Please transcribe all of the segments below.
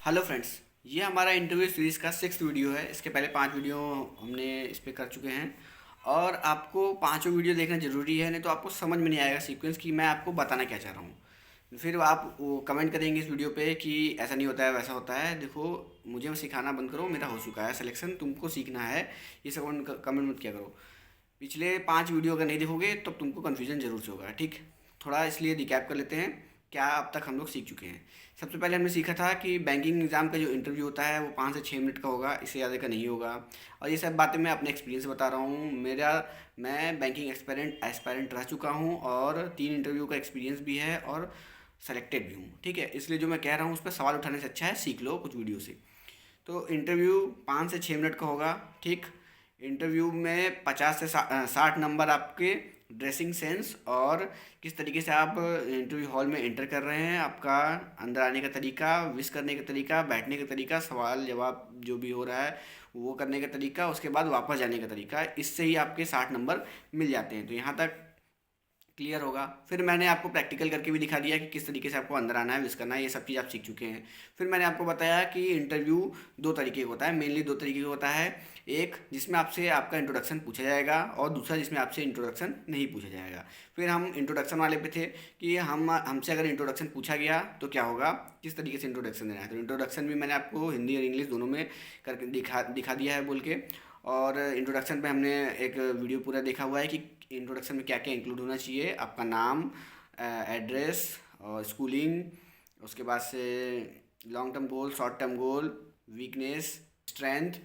Hello friends. ये हमारा interview series का 6th वीडियो है। इसके पहले 5 वीडियो हमने इस पे कर चुके हैं और आपको पांचों वीडियो देखना ज़रूरी है, नहीं तो आपको समझ में नहीं आएगा सीक्वेंस कि मैं आपको बताना क्या चाह रहा हूँ। फिर आप वो कमेंट करेंगे इस वीडियो पे कि ऐसा नहीं होता है, वैसा होता है। देखो, मुझे सिखाना बंद करो, मेरा हो चुका है सिलेक्शन, तुमको सीखना है। ये सब कमेंट मत किया करो। पिछले 5 वीडियो अगर नहीं देखोगे तो तुमको कन्फ्यूजन ज़रूर से होगा। ठीक, थोड़ा इसलिए रिकैप कर लेते हैं क्या अब तक हम लोग सीख चुके हैं। सबसे पहले हमने सीखा था कि बैंकिंग एग्ज़ाम का जो इंटरव्यू होता है वो 5 से 6 मिनट का होगा, इससे ज़्यादा का नहीं होगा। और ये सब बातें मैं अपने एक्सपीरियंस बता रहा हूँ। मैं बैंकिंग एस्पायरेंट रह चुका हूँ और 3 इंटरव्यू का एक्सपीरियंस भी है और सेलेक्टेड भी हूँ। ठीक है, इसलिए जो मैं कह रहा हूँ उस पर सवाल उठाने से अच्छा है सीख लो कुछ वीडियो से। तो इंटरव्यू 5 से 6 मिनट का होगा। ठीक, इंटरव्यू में 50 से 60 नंबर आपके ड्रेसिंग सेंस और किस तरीके से आप इंटरव्यू हॉल में एंटर कर रहे हैं, आपका अंदर आने का तरीका, विश करने का तरीका, बैठने का तरीका, सवाल जवाब जो भी हो रहा है वो करने का तरीका, उसके बाद वापस जाने का तरीका, इससे ही आपके 60 नंबर मिल जाते हैं। तो यहाँ तक क्लियर होगा। फिर मैंने आपको प्रैक्टिकल करके भी दिखा दिया कि किस तरीके से आपको अंदर आना है, विश करना है, ये सब चीज़ आप सीख चुके हैं। फिर मैंने आपको बताया कि इंटरव्यू 2 तरीके का होता है, मेनली 2 तरीके का होता है। एक जिसमें आपसे आपका इंट्रोडक्शन पूछा जाएगा और दूसरा जिसमें आपसे इंट्रोडक्शन नहीं पूछा जाएगा। फिर हम इंट्रोडक्शन वाले पे थे कि हमसे अगर इंट्रोडक्शन पूछा गया तो क्या होगा, किस तरीके से इंट्रोडक्शन देना है। तो इंट्रोडक्शन भी मैंने आपको हिंदी और इंग्लिश दोनों में करके दिखा दिखा दिया है बोल के। और इंट्रोडक्शन पे हमने एक वीडियो पूरा देखा हुआ है कि इंट्रोडक्शन में क्या क्या इंक्लूड होना चाहिए। आपका नाम, एड्रेस और स्कूलिंग, उसके बाद से long term goal, short term goal, weakness, strength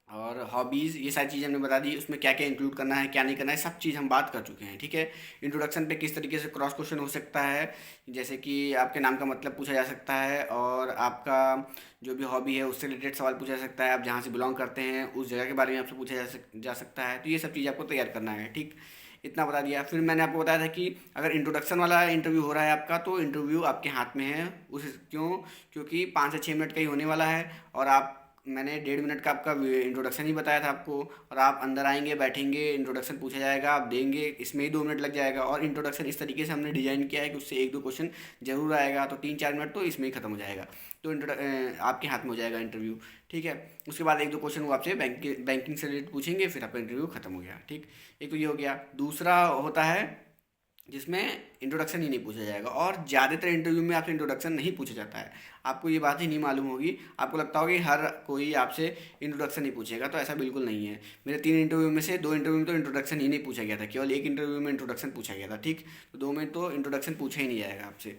और हॉबीज़, ये सारी चीज़ें हमने बता दी। उसमें क्या क्या इंक्लूड करना है, क्या नहीं करना है, सब चीज़ हम बात कर चुके हैं। ठीक है, इंट्रोडक्शन पे किस तरीके से क्रॉस क्वेश्चन हो सकता है, जैसे कि आपके नाम का मतलब पूछा जा सकता है और आपका जो भी हॉबी है उससे रिलेटेड सवाल पूछा जा सकता है। आप जहाँ से बिलोंग करते हैं उस जगह के बारे में आपसे पूछा जा सकता है। तो ये सब चीज़ आपको तैयार करना है। ठीक, इतना बता दिया। फिर मैंने आपको बताया था कि अगर इंट्रोडक्शन वाला इंटरव्यू हो रहा है आपका तो इंटरव्यू आपके हाथ में है। उस क्यों, क्योंकि 5 से 6 मिनट का ही होने वाला है और आप, मैंने 1.5 मिनट का आपका इंट्रोडक्शन ही बताया था आपको। और आप अंदर आएंगे, बैठेंगे, इंट्रोडक्शन पूछा जाएगा, आप देंगे, इसमें ही 2 मिनट लग जाएगा। और इंट्रोडक्शन इस तरीके से हमने डिज़ाइन किया है कि उससे 1-2 क्वेश्चन जरूर आएगा, तो 3-4 मिनट तो इसमें ही खत्म हो जाएगा। तो आपके हाथ में हो जाएगा इंटरव्यू। ठीक है, उसके बाद 1-2 क्वेश्चन वो आपसे बैंकिंग से रिलेटेड पूछेंगे, फिर आपका इंटरव्यू खत्म हो गया। ठीक, एक तो ये हो गया। दूसरा होता है जिसमें इंट्रोडक्शन ही नहीं पूछा जाएगा और ज़्यादातर इंटरव्यू में आपसे इंट्रोडक्शन नहीं पूछा जाता है। आपको ये बात ही नहीं मालूम होगी, आपको लगता होगा कि हर कोई आपसे इंट्रोडक्शन ही पूछेगा, तो ऐसा बिल्कुल नहीं है। मेरे 3 इंटरव्यू में से 2 इंटरव्यू में तो इंट्रोडक्शन ही नहीं पूछा गया था, केवल एक इंटरव्यू में इंट्रोडक्शन पूछा गया था। ठीक, तो 2 में तो इंट्रोडक्शन पूछा ही नहीं जाएगा आपसे।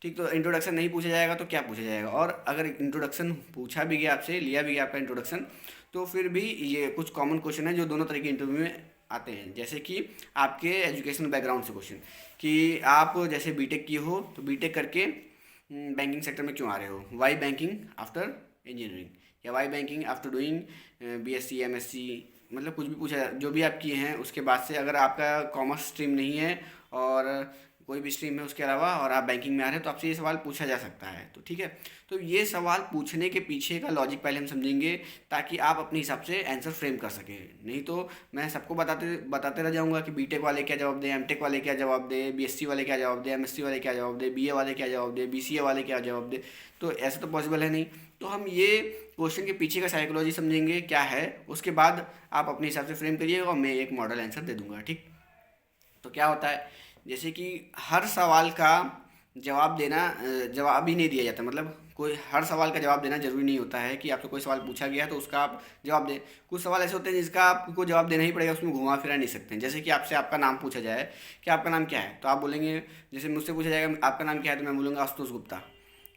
ठीक, तो इंट्रोडक्शन नहीं पूछा जाएगा तो क्या पूछा जाएगा। और अगर इंट्रोडक्शन पूछा भी गया आपसे, लिया भी गया आपका इंट्रोडक्शन, तो फिर भी ये कुछ कॉमन क्वेश्चन है जो दोनों तरह के इंटरव्यू में आते हैं। जैसे कि आपके एजुकेशनल बैकग्राउंड से क्वेश्चन, कि आप जैसे बीटेक किए हो तो बीटेक करके बैंकिंग सेक्टर में क्यों आ रहे हो, वाई बैंकिंग आफ्टर इंजीनियरिंग, या why banking after doing BSc MSc, मतलब कुछ भी पूछा जो भी आप किए हैं उसके बाद से। अगर आपका कॉमर्स स्ट्रीम नहीं है और कोई भी स्ट्रीम है उसके अलावा और आप बैंकिंग में आ रहे हैं तो आपसे ये सवाल पूछा जा सकता है। तो ठीक है, तो ये सवाल पूछने के पीछे का लॉजिक पहले हम समझेंगे ताकि आप अपने हिसाब से आंसर फ्रेम कर सकें। नहीं तो मैं सबको बताते बताते रह जाऊंगा कि बीटेक वाले क्या जवाब दें, एमटेक वाले क्या जवाब दे, बीएससी वाले क्या जवाब दे, एमएससी वाले क्या जवाब दे, बीए वाले क्या जवाब दे, बीसीए वाले क्या जवाब दे। तो ऐसा तो पॉसिबल है नहीं। तो हम ये क्वेश्चन के पीछे का साइकोलॉजी समझेंगे क्या है, उसके बाद आप अपने हिसाब से फ्रेम करिएगा और मैं एक मॉडल आंसर दे दूंगा। ठीक, तो क्या होता है, जैसे कि हर सवाल का जवाब ही नहीं दिया जाता। मतलब कोई हर सवाल का जवाब देना जरूरी नहीं होता है कि आपसे कोई सवाल पूछा गया है तो उसका आप जवाब दें। कुछ सवाल ऐसे होते हैं जिसका आपको जवाब देना ही पड़ेगा, उसमें घुमा फिरा नहीं सकते हैं। जैसे कि आपसे आपका नाम पूछा जाए कि आपका नाम क्या है, तो आप बोलेंगे, जैसे मुझसे पूछा जाएगा आपका नाम क्या है तो मैं बोलूँगा आशुतोष गुप्ता।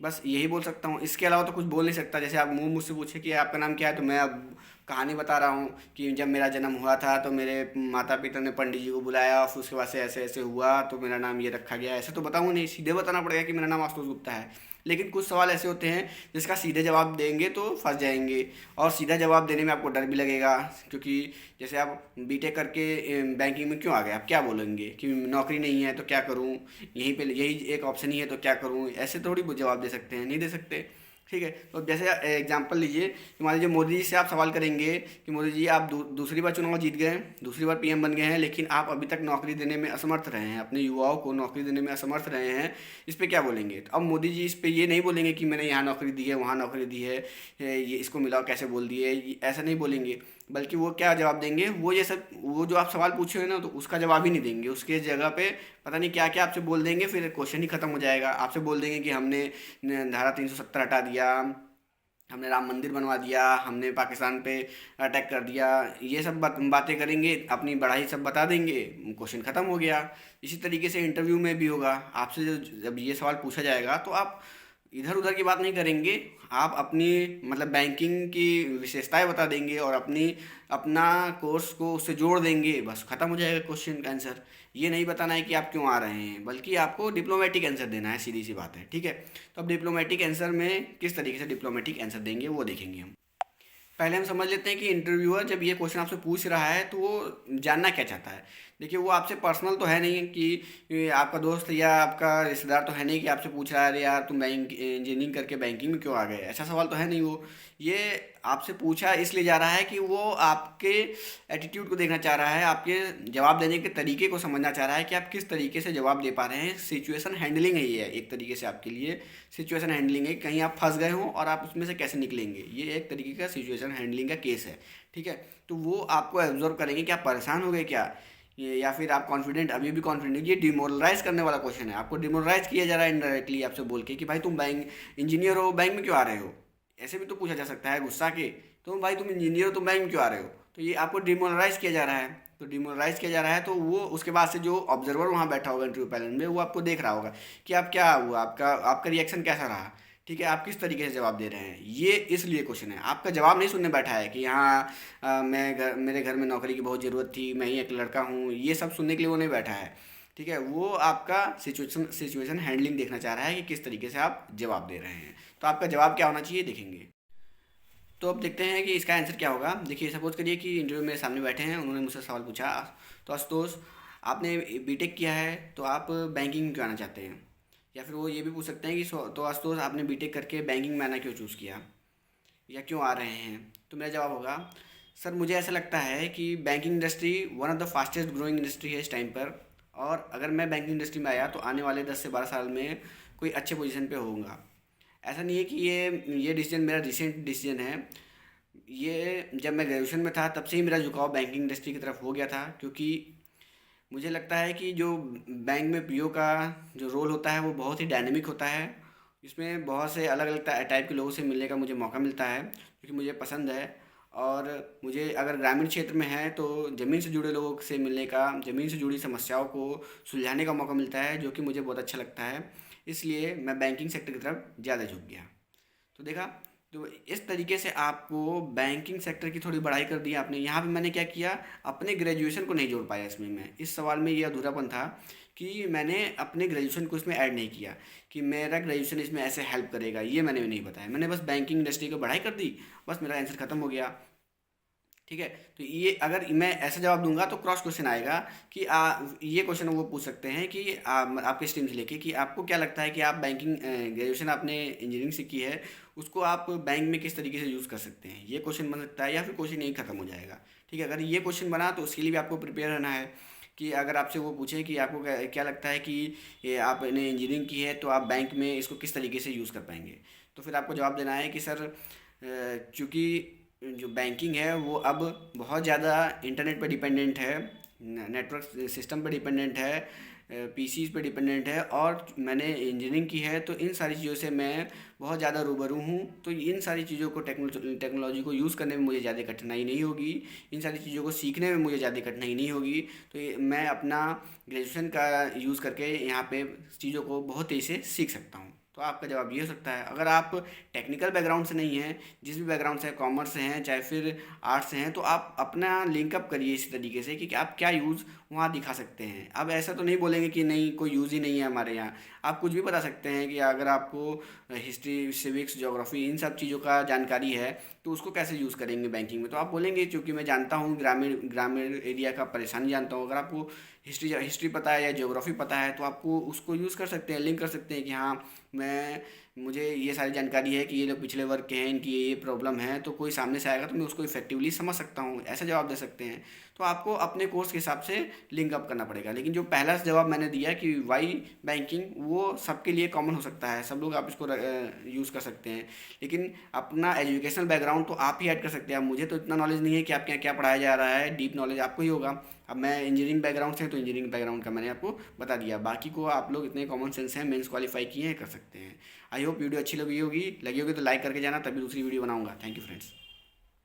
बस यही बोल सकता हूँ, इसके अलावा तो कुछ बोल नहीं सकता। जैसे आप मुँह मुझसे पूछे कि आपका नाम क्या है तो मैं अब कहानी बता रहा हूँ कि जब मेरा जन्म हुआ था तो मेरे माता पिता ने पंडित जी को बुलाया, फिर उसके बाद से ऐसे ऐसे हुआ तो मेरा नाम ये रखा गया। ऐसे तो बताऊँगा नहीं, सीधे बताना पड़ेगा कि मेरा नाम आशुतोष गुप्ता है। लेकिन कुछ सवाल ऐसे होते हैं जिसका सीधे जवाब देंगे तो फंस जाएंगे और सीधा जवाब देने में आपको डर भी लगेगा। क्योंकि जैसे आप बीटेक करके बैंकिंग में क्यों आ गए, आप क्या बोलेंगे कि नौकरी नहीं है तो क्या करूं, यहीं पे यही एक ऑप्शन ही है तो क्या करूं। ऐसे थोड़ी बहुत जवाब दे सकते हैं, नहीं दे सकते। ठीक है। तो जैसे एग्जांपल लीजिए कि मान लीजिए मोदी जी से आप सवाल करेंगे कि मोदी जी आप दूसरी बार चुनाव जीत गए, दूसरी बार पीएम बन गए हैं, लेकिन आप अभी तक नौकरी देने में असमर्थ रहे हैं, अपने युवाओं को नौकरी देने में असमर्थ रहे हैं, इस पे क्या बोलेंगे? तो अब मोदी जी इस पे ये नहीं बोलेंगे कि मैंने यहाँ नौकरी दी है, वहाँ नौकरी दी है, ये इसको मिला कैसे बोल दिए, ऐसा नहीं बोलेंगे। बल्कि वो क्या जवाब देंगे, वो ये सब, वो जो आप सवाल पूछे हो ना, तो उसका जवाब ही नहीं देंगे, उसके जगह पे पता नहीं क्या क्या आपसे बोल देंगे, फिर क्वेश्चन ही खत्म हो जाएगा। आपसे बोल देंगे कि हमने धारा 370 हटा दिया, हमने राम मंदिर बनवा दिया, हमने पाकिस्तान पे अटैक कर दिया, ये सब बातें करेंगे, अपनी बढ़ाई सब बता देंगे, क्वेश्चन ख़त्म हो गया। इसी तरीके से इंटरव्यू में भी होगा, आपसे जब ये सवाल पूछा जाएगा तो आप इधर उधर की बात नहीं करेंगे, आप अपनी मतलब बैंकिंग की विशेषताएं बता देंगे और अपना कोर्स को उससे जोड़ देंगे, बस ख़त्म हो जाएगा क्वेश्चन का आंसर। ये नहीं बताना है कि आप क्यों आ रहे हैं, बल्कि आपको डिप्लोमेटिक आंसर देना है, सीधी सी बात है, ठीक है। तो अब डिप्लोमेटिक आंसर में किस तरीके से डिप्लोमेटिक आंसर देंगे वो देखेंगे हम। पहले हम समझ लेते हैं कि इंटरव्यूअर जब ये क्वेश्चन आपसे पूछ रहा है तो वो जानना क्या चाहता है। देखिए, वो आपसे पर्सनल तो है नहीं कि आपका दोस्त या आपका रिश्तेदार तो है नहीं कि आपसे पूछ रहा है अरे यार तुम बैंक इंजीनियरिंग करके बैंकिंग में क्यों आ गए, ऐसा सवाल तो है नहीं। वो ये आपसे पूछा इसलिए जा रहा है कि वो आपके एटीट्यूड को देखना चाह रहा है, आपके जवाब देने के तरीके को समझना चाह रहा है कि आप किस तरीके से जवाब दे पा रहे हैं। सिचुएशन हैंडलिंग है ये, एक तरीके से आपके लिए सिचुएशन हैंडलिंग है, कहीं आप फंस गए हों और आप उसमें से कैसे निकलेंगे, ये एक तरीके का सिचुएशन हैंडलिंग का केस है, ठीक है। तो वो आपको ऑब्जर्व करेंगे कि आप परेशान हो गए क्या, ये या फिर आप कॉन्फिडेंट, अभी भी कॉन्फिडेंट। ये डिमोरलाइज करने वाला क्वेश्चन है, आपको डिमोरलाइज किया जा रहा है इनडायरेक्टली आपसे बोल के कि भाई तुम बैंक इंजीनियर हो, बैंक में क्यों आ रहे हो। ऐसे भी तो पूछा जा सकता है गुस्सा के, तो भाई तुम इंजीनियर हो, तुम बैंक में क्यों आ रहे हो। तो ये आपको डिमोरलाइज किया जा रहा है। तो डिमोरलाइज किया जा रहा है तो वो उसके बाद से जो ऑब्जर्वर वहाँ बैठा होगा इंटरव्यू पैनल में, वो आपको देख रहा होगा कि आप क्या हुआ, आपका आपका रिएक्शन कैसा रहा, ठीक है, आप किस तरीके से जवाब दे रहे हैं। ये इसलिए क्वेश्चन है, आपका जवाब नहीं सुनने बैठा है कि हाँ मेरे घर में नौकरी की बहुत ज़रूरत थी, मैं ही एक लड़का हूँ, ये सब सुनने के लिए वो नहीं बैठा है, ठीक है। वो आपका सिचुएशन हैंडलिंग देखना चाह रहा है कि किस तरीके से आप जवाब दे रहे हैं। तो आपका जवाब क्या होना चाहिए देखेंगे। तो अब देखते हैं कि इसका आंसर क्या होगा। देखिए, सपोज करिए कि इंटरव्यू मेरे सामने बैठे हैं, उन्होंने मुझसे सवाल पूछा, तो आशुतोष आपने बीटेक किया है तो आप बैंकिंग में क्यों आना चाहते हैं। या फिर वो ये भी पूछ सकते हैं कि तो आशुतोष आपने बीटेक करके बैंकिंग में आना क्यों चूज़ किया या क्यों आ रहे हैं। तो मेरा जवाब होगा, सर मुझे ऐसा लगता है कि banking industry one of the fastest growing industry है इस टाइम पर, और अगर मैं बैंकिंग इंडस्ट्री में आया तो आने वाले 10 से 12 साल में कोई अच्छे पोजीशन पे होऊंगा। ऐसा नहीं है कि ये डिसीजन मेरा रिसेंट डिसीजन है, ये जब मैं ग्रेजुएशन में था तब से ही मेरा झुकाव बैंकिंग इंडस्ट्री की तरफ हो गया था, क्योंकि मुझे लगता है कि जो बैंक में पीओ का जो रोल होता है वो बहुत ही डायनेमिक होता है। इसमें बहुत से अलग अलग टाइप के लोगों से मिलने का मुझे मौका मिलता है, क्योंकि मुझे पसंद है। और मुझे अगर ग्रामीण क्षेत्र में है तो ज़मीन से जुड़े लोगों से मिलने का, ज़मीन से जुड़ी समस्याओं को सुलझाने का मौका मिलता है, जो कि मुझे बहुत अच्छा लगता है। इसलिए मैं बैंकिंग सेक्टर की तरफ ज़्यादा झुक गया। तो देखा, तो इस तरीके से आपको बैंकिंग सेक्टर की थोड़ी बढ़ाई कर दी आपने। यहाँ पे मैंने क्या किया, अपने ग्रेजुएशन को नहीं जोड़ पाया इसमें। मैं इस सवाल में ये अधूरापन था कि मैंने अपने ग्रेजुएशन को इसमें ऐड नहीं किया कि मेरा ग्रेजुएशन इसमें ऐसे हेल्प करेगा, ये मैंने नहीं बताया। मैंने बस बैंकिंग इंडस्ट्री को बढ़ाई कर दी, बस मेरा आंसर खत्म हो गया, ठीक है। तो ये अगर मैं ऐसा जवाब दूंगा तो क्रॉस क्वेश्चन आएगा कि ये क्वेश्चन वो पूछ सकते हैं कि आपके स्ट्रीम से लेके कि आपको क्या लगता है कि आप बैंकिंग ग्रेजुएशन आपने इंजीनियरिंग से की है, उसको आप बैंक में किस तरीके से यूज़ कर सकते हैं। ये क्वेश्चन बन सकता है, या फिर क्वेश्चन यही खत्म हो जाएगा, ठीक है। अगर ये क्वेश्चन बना तो उसके लिए भी आपको प्रिपेयर रहना है कि अगर आपसे वो पूछे कि आपको क्या लगता है कि ये आपने इंजीनियरिंग की है तो आप बैंक में इसको किस तरीके से यूज़ कर पाएंगे, तो फिर आपको जवाब देना है कि सर चूँकि जो बैंकिंग है वो अब बहुत ज़्यादा इंटरनेट पे डिपेंडेंट है, नेटवर्क सिस्टम पे डिपेंडेंट है, पीसीज पे डिपेंडेंट है, और मैंने इंजीनियरिंग की है तो इन सारी चीज़ों से मैं बहुत ज़्यादा रूबरू हूँ। तो इन सारी चीज़ों को टेक्नोलॉजी को यूज़ करने में मुझे ज़्यादा कठिनाई नहीं होगी, इन सारी चीज़ों को सीखने में मुझे ज़्यादा कठिनाई नहीं होगी। तो मैं अपना ग्रेजुएशन का यूज़ करके यहाँ पे चीज़ों को बहुत तेज़ी से सीख सकता हूँ। तो आपका जवाब ये हो सकता है। अगर आप टेक्निकल बैकग्राउंड से नहीं हैं, जिस भी बैकग्राउंड से, कॉमर्स से हैं चाहे फिर आर्ट्स से हैं, तो आप अपना लिंकअप करिए इसी तरीके से कि आप क्या यूज़ वहाँ दिखा सकते हैं। अब ऐसा तो नहीं बोलेंगे कि नहीं कोई यूज़ ही नहीं है हमारे यहाँ, आप कुछ भी बता सकते हैं कि अगर आपको हिस्ट्री, सिविक्स, ज्योग्राफी इन सब चीज़ों का जानकारी है तो उसको कैसे यूज़ करेंगे बैंकिंग में। तो आप बोलेंगे चूँकि मैं जानता हूँ ग्रामीण ग्रामीण एरिया का परेशानी जानता हूँ। अगर आपको हिस्ट्री पता है या ज्योग्राफी पता है तो आपको उसको यूज़ कर सकते हैं, लिंक कर सकते हैं कि हाँ मुझे ये सारी जानकारी है कि ये लोग पिछले वर्ग के हैं, इनकी ये प्रॉब्लम है, तो कोई सामने से आएगा तो मैं उसको इफेक्टिवली समझ सकता हूँ, ऐसा जवाब दे सकते हैं। तो आपको अपने कोर्स के हिसाब से लिंक अप करना पड़ेगा। लेकिन जो पहला जवाब मैंने दिया कि वाई बैंकिंग, वो सबके लिए कॉमन हो सकता है, सब लोग आप इसको यूज़ कर सकते हैं। लेकिन अपना एजुकेशनल बैकग्राउंड तो आप ही ऐड कर सकते हैं। अब मुझे तो इतना नॉलेज नहीं है कि आपके यहाँ क्या पढ़ाया जा रहा है, डीप नॉलेज आपको ही होगा। अब मैं इंजीनियरिंग बैकग्राउंड से, तो इंजीनियरिंग बैकग्राउंड का मैंने आपको बता दिया। बाकी को आप लोग इतने कॉमन सेंस हैं, मेंस क्वालिफाई किए हैं, कर सकते हैं। आई होप वीडियो अच्छी लगी होगी तो लाइक करके जाना, तभी दूसरी वीडियो बनाऊंगा। Thank you friends.